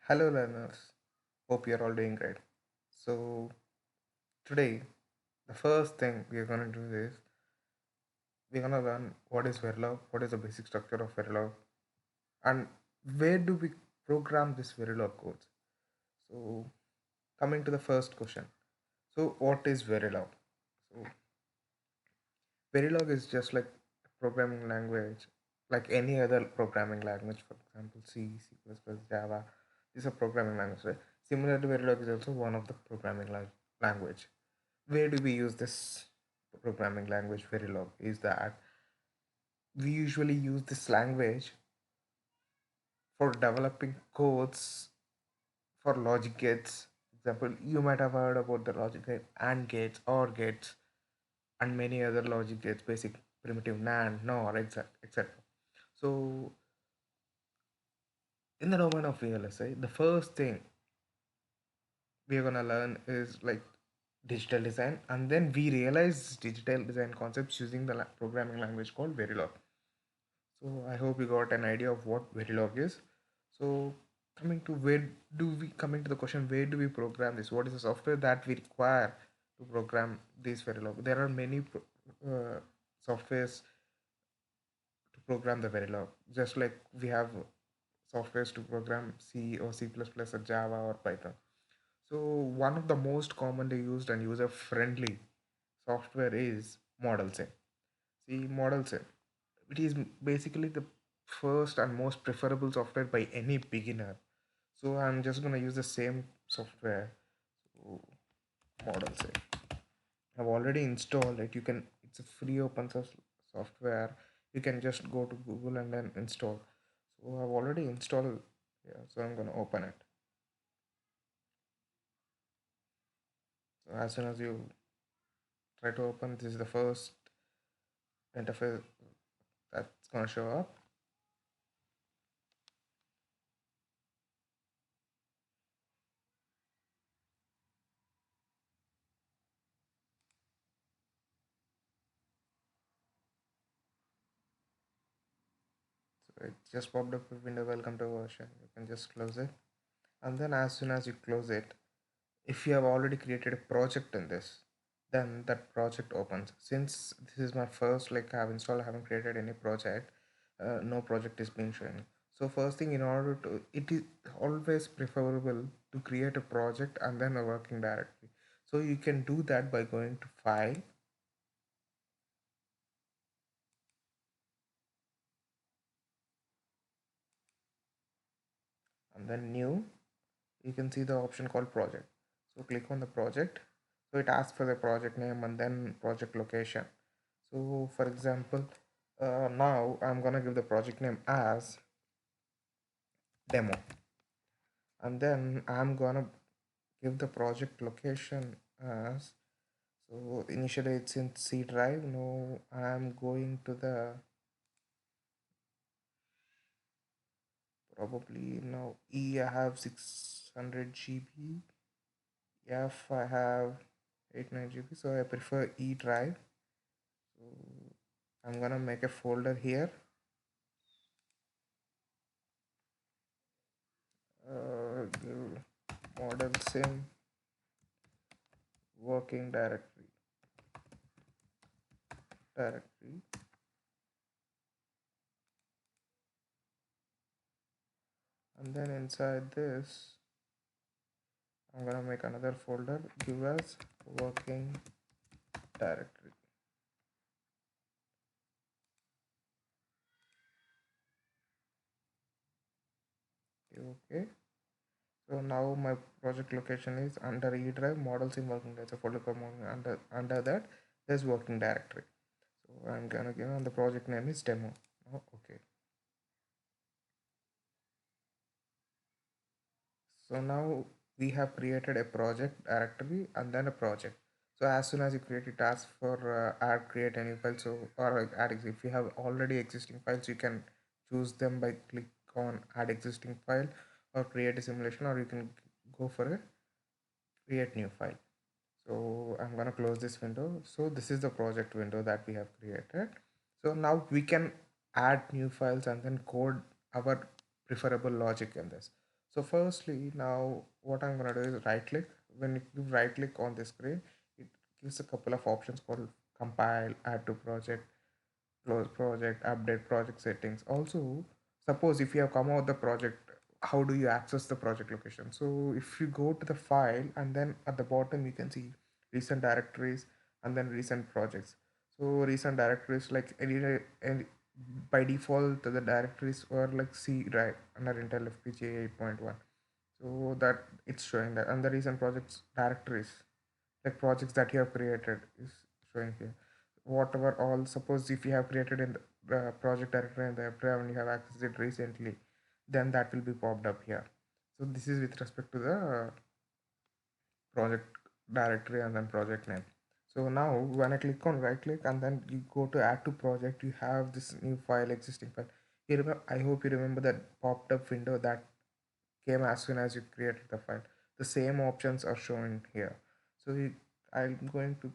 Hello, learners. Hope you're all doing great. So, today, the first thing we're going to do is we're going to learn what is verilog, what is the basic structure of verilog, and where do we program this verilog codes. So, coming to the first question. So, what is verilog? So, verilog is just like a programming language, like any other programming language, for example, C, C++, Java. These are programming languages, right? Similar to verilog is also one of the programming language. Where do we use this programming language verilog is that we usually use this language for developing codes for logic gates. Example, you might have heard about the logic gate and gates, or gates, and many other logic gates, basic, primitive, NAND, NOR, etc. So in the domain of VLSI, the first thing we're gonna learn is like digital design, and then we realize digital design concepts using the programming language called verilog. So I hope you got an idea of what verilog is. So coming to the question, where do we program this? What is the software that we require to program this verilog? There are many softwares to program the verilog. Just like we have softwares to program C or C++ or Java or Python. So one of the most commonly used and user friendly software is Model Sim. See, Model Sim, it is basically the first and most preferable software by any beginner. So I'm just gonna use the same software. So Model Sim, I've already installed it. It's a free open source software. You can just go to Google and then install. So I've already installed. Yeah, so I'm gonna open it. So as soon as you try to open, this is the first interface that's gonna show up. So it just popped up a window, welcome to version. You can just close it. And then as soon as you close it, if you have already created a project in this, then that project opens. Since this is my first, like I have installed, I haven't created any project, no project is being shown. So first thing, in order to, it is always preferable to create a project and then a working directory. So you can do that by going to file and then new. You can see the option called project. So click on the project. So it asks for the project name and then project location. So for example, now I'm gonna give the project name as demo, and then I'm gonna give the project location as, so initially it's in C drive. Now I'm going to the, probably now E, I have 600 GB, F I have 89 GB, so I prefer E drive. So I'm gonna make a folder here, give model sim working directory, and then inside this I'm gonna make another folder, give us working directory. Okay, so now my project location is under E drive, model sim working. That's a folder called under that there's working directory. So I'm gonna give, and the project name is demo. Oh, okay. So now we have created a project directory and then a project. So as soon as you create it, ask for add create any file. So or add if you have already existing files, you can choose them by click on add existing file or create a simulation, or you can go for a create new file. So I'm gonna close this window. So this is the project window that we have created. So now we can add new files and then code our preferable logic in this. So firstly, now what I'm gonna do is right click. When you right click on the screen, it gives a couple of options called compile, add to project, close project, update project settings. Also, suppose if you have come out the project, how do you access the project location? So if you go to the file and then at the bottom you can see recent directories and then recent projects. So recent directories like any by default the directories were like C drive under Intel FPGA 8.1. So that it's showing that, and the recent projects directories like projects that you have created is showing here. Whatever all, suppose if you have created in the project directory in the drive and you have accessed it recently, then that will be popped up here. So this is with respect to the project directory and then project name. So now when I click on right click and then you go to add to project, you have this new file, existing file. You remember, I hope you remember that popped up window that came as soon as you created the file. The same options are shown here. So I'm going to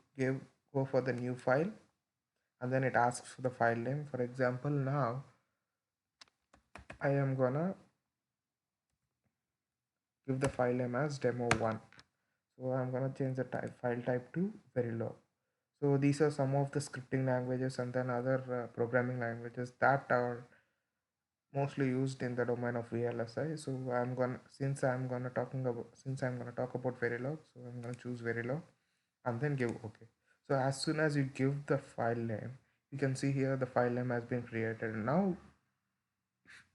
go for the new file and then it asks for the file name. For example, now I am gonna give the file name as demo1. So I'm gonna change the file type to verilog. So these are some of the scripting languages and then other programming languages that are mostly used in the domain of VLSI. So since I'm gonna talk about Verilog, so I'm gonna choose Verilog and then give OK. So as soon as you give the file name, you can see here the file name has been created. Now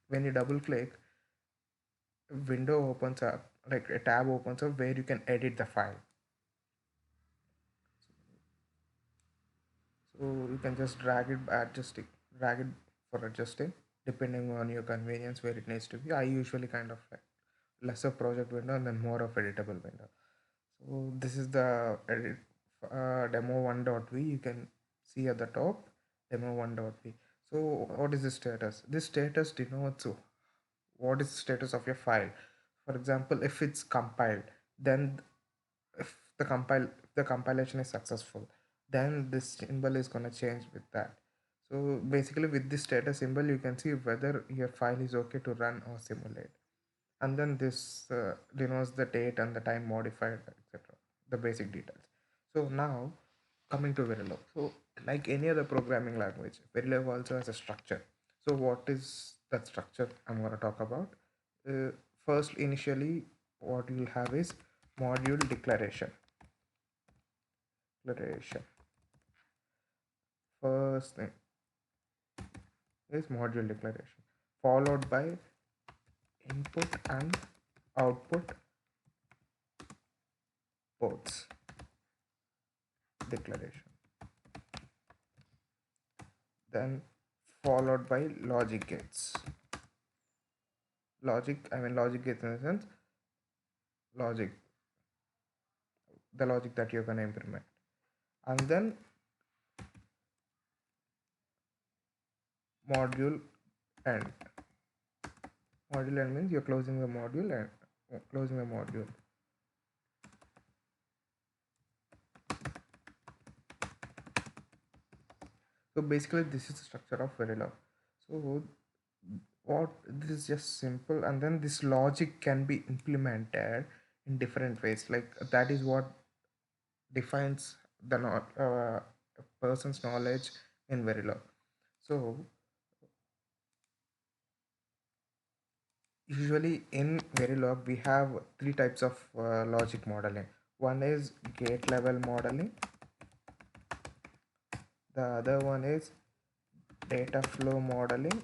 when you double click, a window opens up, like a tab opens up where you can edit the file. So you can just drag it for adjusting depending on your convenience where it needs to be. I usually kind of like lesser project window and then more of editable window. So this is the edit demo1.v. You can see at the top demo1.v. So what is the status? This status denotes what is the status of your file. For example, if it's compiled, then if the compilation is successful, then this symbol is going to change with that. So basically with this status symbol you can see whether your file is okay to run or simulate, and then this denotes the date and the time modified, etc., the basic details. So now coming to Verilog. So like any other programming language, Verilog also has a structure. So what is that structure I'm going to talk about? uh, First, initially what you'll have is module declaration. First thing is module declaration, followed by input and output ports declaration, then followed by logic gates. Logic gates in the sense logic, the logic that you're going to implement, and then module end. Module end means you're closing the module and closing the module. So basically this is the structure of Verilog. So what, this is just simple, and then this logic can be implemented in different ways, like that is what defines the person's knowledge in Verilog. So usually in Verilog we have three types of logic modeling. One is gate level modeling, the other one is data flow modeling,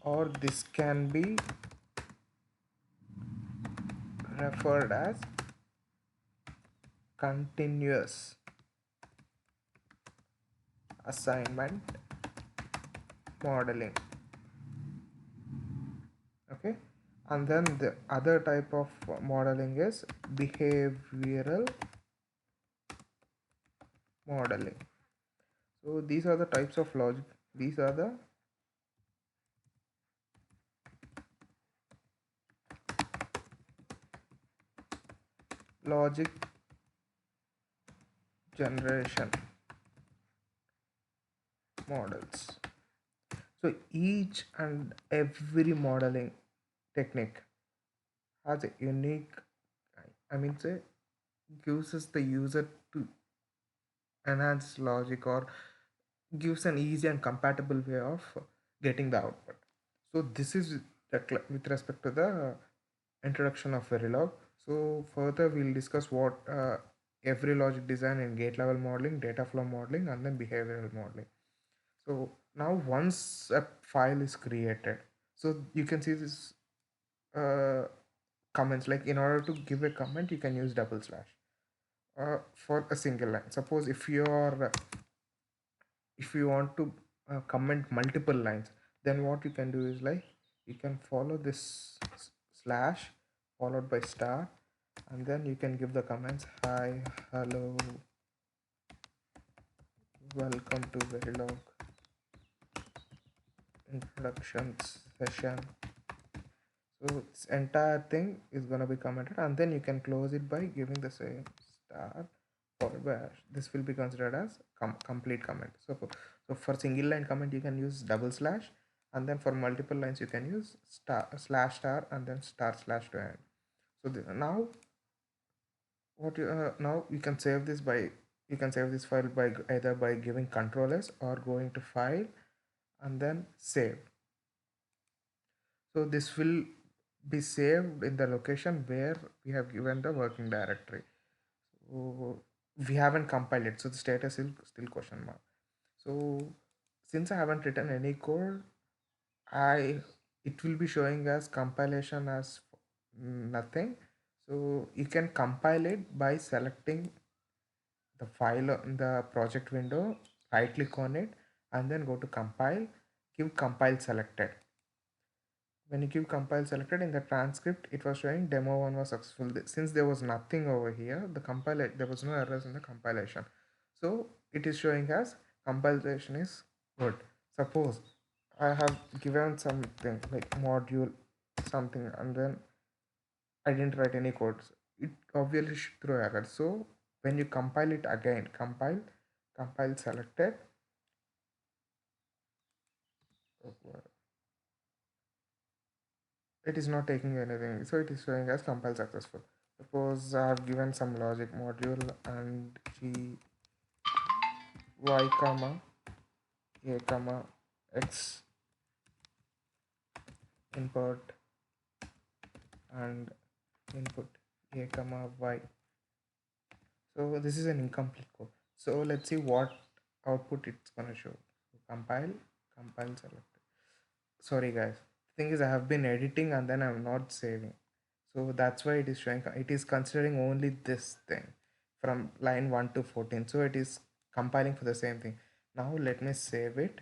or this can be referred as continuous assignment modeling. Okay, and then the other type of modeling is behavioral modeling. So these are the types of logic, these are the logic generation models. So each and every modeling technique has a unique, I mean, say, gives us the user to enhance logic or gives an easy and compatible way of getting the output. So this is with respect to the introduction of verilog. So further we'll discuss what every logic design in gate level modeling, data flow modeling, and then behavioral modeling. So now once a file is created, so you can see this comments, like in order to give a comment you can use double slash for a single line. Suppose if you want to comment multiple lines, then what you can do is like you can follow this slash followed by star, and then you can give the comments: hi, hello, welcome to verilog introduction session. So this entire thing is gonna be commented, and then you can close it by giving the same star followed by hash. This will be considered as complete comment. So for single line comment you can use double slash, and then for multiple lines you can use star slash star and then star slash to end. So now what you now you can save this by you can save this file by either by giving control S or going to file and then save. So this will be saved in the location where we have given the working directory. So we haven't compiled it, so the status is still question mark. So since I haven't written any code, I it will be showing as compilation as nothing. So you can compile it by selecting the file in the project window, right click on it, and then go to compile, give compile selected. When you give compile selected in the transcript, it was showing demo one was successful. Since there was nothing over here, there was no errors in the compilation, so it is showing as compilation is good. Suppose I have given something like module something, and then I didn't write any codes, it obviously should throw error. So when you compile it again, compile selected, it is not taking anything, so it is showing as compile successful. Suppose I have given some logic module and g y comma a comma x input and input a comma y. So this is an incomplete code. So let's see what output it's gonna show. Compile, compile select. Sorry guys, the thing is I have been editing and then I'm not saving, so that's why it is showing, it is considering only this thing from line 1 to 14, so it is compiling for the same thing. Now let me save it.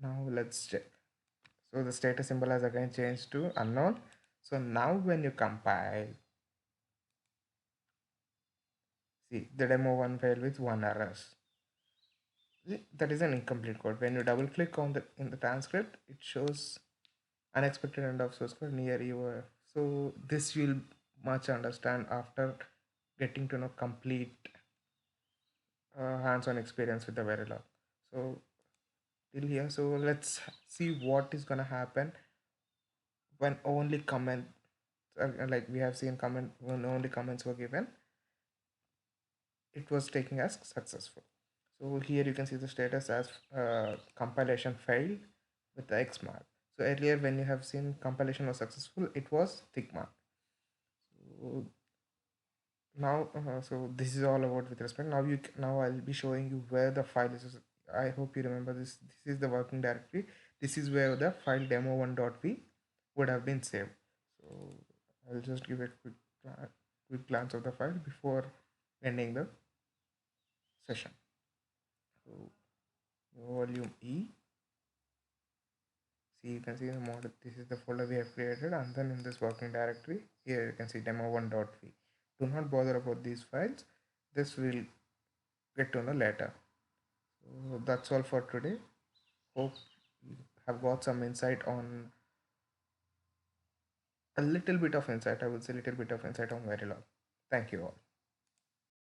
Now let's check. So the status symbol has again changed to unknown. So now when you compile, see the demo one file with one errors. That is an incomplete code. When you double click on the in the transcript, it shows unexpected end of source code near you. So this you'll much understand after getting to know complete hands-on experience with the verilog. So till here, so let's see what is gonna happen when only comment like we have seen comment when only comments were given, it was taking as successful. So here you can see the status as compilation failed with the X mark. So earlier when you have seen compilation was successful, it was tick mark. So now so this is all about with respect. Now now I'll be showing you where the file is. I hope you remember this is the working directory. This is where the file demo1.v would have been saved. So I'll just give a quick glance of the file before ending the session. So volume E, see you can see the model, this is the folder we have created, and then in this working directory here you can see demo1.v. Do not bother about these files, this will get to know later. So that's all for today. Hope you have got some insight on a little bit of insight, I would say little bit of insight on verilog. Thank you all.